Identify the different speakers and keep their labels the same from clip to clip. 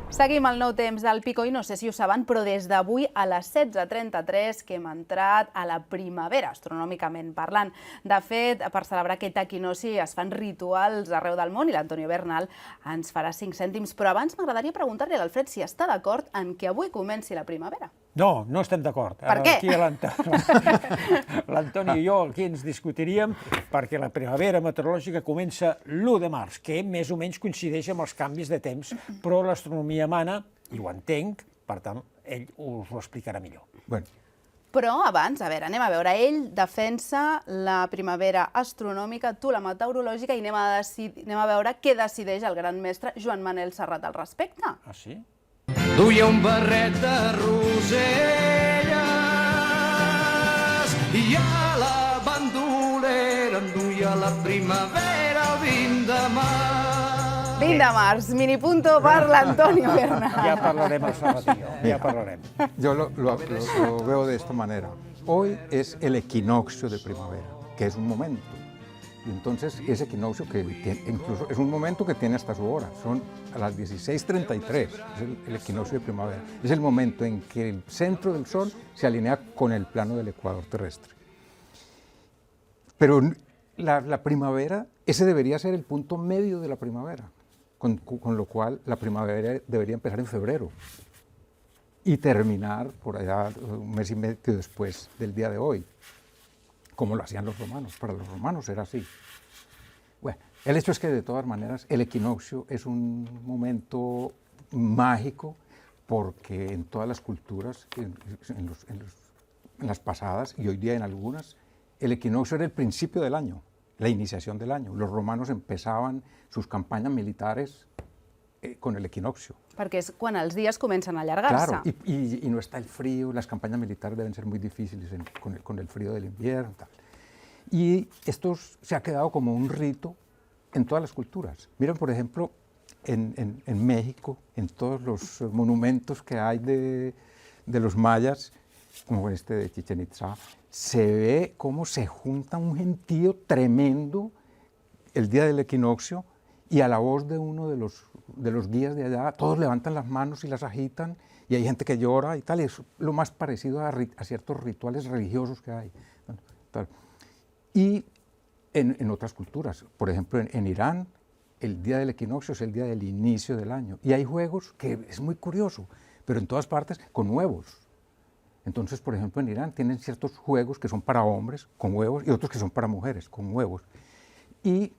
Speaker 1: Seguim el nou temps del Pico i no sé si ho saben, però des d'avui a les 16:33 que hem entrat a la primavera, astronòmicament parlant. De fet, per celebrar aquest equinocci es fan rituals arreu del món i l'Antonio Bernal ens farà 5 cèntims, però abans m'agradaria preguntar-li a l'Alfred si està d'acord en que avui comenci la primavera.
Speaker 2: No, no estem d'acord.
Speaker 1: Per què?
Speaker 2: Aquí l'Antoni i jo aquí ens discutiríem perquè la primavera meteorològica comença l'1 de març, que més o menys coincideix amb els canvis de temps, però l'astronomia mana, i ho entenc, per tant, ell us ho explicarà millor.
Speaker 1: Però abans, a veure, anem a veure, ell defensa la primavera astronòmica, tu la meteorològica, i anem a veure què decideix el gran mestre Joan Manel Serrat al respecte.
Speaker 2: Ah, sí?
Speaker 3: Duia un barret de roselles i a la bandolera en duia la primavera el 20 de març.
Speaker 1: 20 de març, minipunto per l'Antonio Bernal.
Speaker 2: Ja parlarem al Serratillo, ja parlarem.
Speaker 4: Yo lo veo de esta manera. Hoy es el equinoccio de primavera, que es un momento. Y entonces ese equinoccio que incluso es un momento que tiene hasta su hora, son a las 16:33, es el equinoccio de primavera. Es el momento en que el centro del Sol se alinea con el plano del ecuador terrestre. Pero la primavera, ese debería ser el punto medio de la primavera, con lo cual la primavera debería empezar en febrero y terminar por allá un mes y medio después del día de hoy, como lo hacían los romanos. Para los romanos era así. Bueno, el hecho es que de todas maneras el equinoccio es un momento mágico porque en todas las culturas, en las pasadas y hoy día en algunas, el equinoccio era el principio del año, la iniciación del año. Los romanos empezaban sus campañas militares con el equinoccio.
Speaker 1: Perquè és quan els dies comencen a allargar-se.
Speaker 4: Claro, y no está el frío, las campañas militares deben ser muy difíciles con el frío del invierno. Tal. Y esto se ha quedado como un rito en todas las culturas. Miren, por ejemplo, en México, en todos los monumentos que hay de los mayas, como este de Chichén Itzá, se ve cómo se junta un gentío tremendo el día del equinoccio y a la voz de uno de los guías de allá, todos levantan las manos y las agitan, y hay gente que llora y tal, y es lo más parecido a ciertos rituales religiosos que hay. Tal. Y en otras culturas, por ejemplo en Irán, el día del equinoccio es el día del inicio del año, y hay juegos que es muy curioso, pero en todas partes con huevos. Entonces, por ejemplo, en Irán tienen ciertos juegos que son para hombres, con huevos, y otros que son para mujeres, con huevos. Y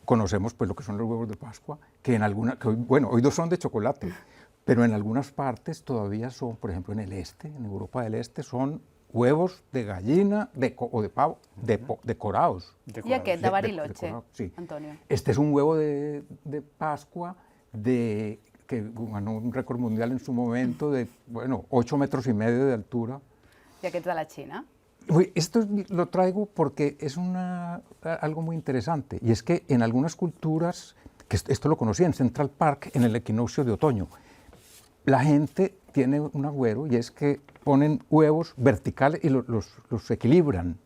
Speaker 4: conocemos pues lo que son los huevos de Pascua, que hoy dos son de chocolate, pero en algunas partes todavía son, por ejemplo en el este, en Europa del Este, son huevos de gallina o de pavo decorados.
Speaker 1: I aquest, de Bariloche,
Speaker 4: sí.
Speaker 1: Antonio.
Speaker 4: Este es un huevo de Pascua que ganó un récord mundial en su momento de, 8,5 metros de altura.
Speaker 1: I aquests de la Xina?
Speaker 4: Esto lo traigo porque es algo muy interesante, y es que en algunas culturas, que esto lo conocí en Central Park en el equinoccio de otoño, la gente tiene un agüero y es que ponen huevos verticales y los equilibran.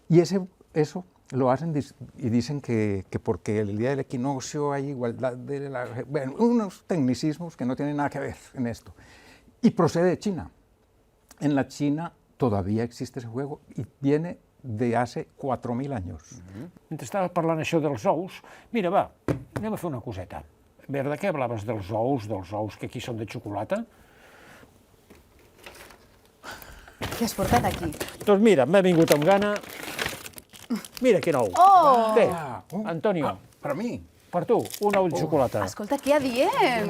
Speaker 4: Y eso lo hacen y dicen que porque el día del equinoccio hay igualdad unos tecnicismos que no tienen nada que ver en esto. Y procede de China. En la China todavía existe ese juego i viene de hace 4.000 años.
Speaker 2: Mentre estava parlant això dels ous, mira, va, anem a fer una coseta. A veure, de què hablaves dels ous, que aquí són de xocolata?
Speaker 1: Què has portat aquí?
Speaker 2: Doncs mira, m'he vingut amb gana. Mira quin ou.
Speaker 1: Oh!
Speaker 2: Té, Antonio.
Speaker 4: Para mí.
Speaker 2: Per tu, un ou de xocolata.
Speaker 1: Escolta, què adient,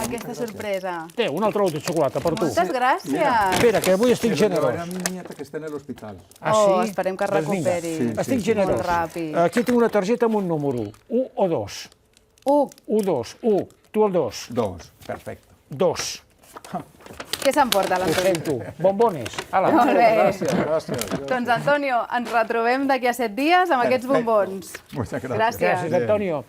Speaker 1: aquesta sorpresa.
Speaker 2: Té, un altre ou de xocolata per tu.
Speaker 1: Moltes gràcies.
Speaker 2: Espera, que avui estic
Speaker 4: Se lo
Speaker 2: generós.
Speaker 4: llevaré a mi nieta que está en el hospital.
Speaker 2: Ah, sí?
Speaker 1: Esperem que es
Speaker 2: Doncs vinga.
Speaker 1: recuperi.
Speaker 2: Estic generós.
Speaker 1: Molt ràpid.
Speaker 2: Aquí tinc una targeta amb un número, 1 o 2.
Speaker 1: 1.
Speaker 2: 1, 2, 1. Tu el 2.
Speaker 4: 2, perfecto.
Speaker 2: 2.
Speaker 1: Què s'emporta
Speaker 2: Ho
Speaker 1: l'Antonio?
Speaker 2: sento. Bombones. Ala.
Speaker 1: Molt bé.
Speaker 4: Gràcies.
Speaker 1: Doncs, Antonio, ens retrobem d'aquí a 7 dies amb aquests bombons.
Speaker 4: Muchas gracias.
Speaker 1: Gràcies.
Speaker 2: Gràcies, Antonio.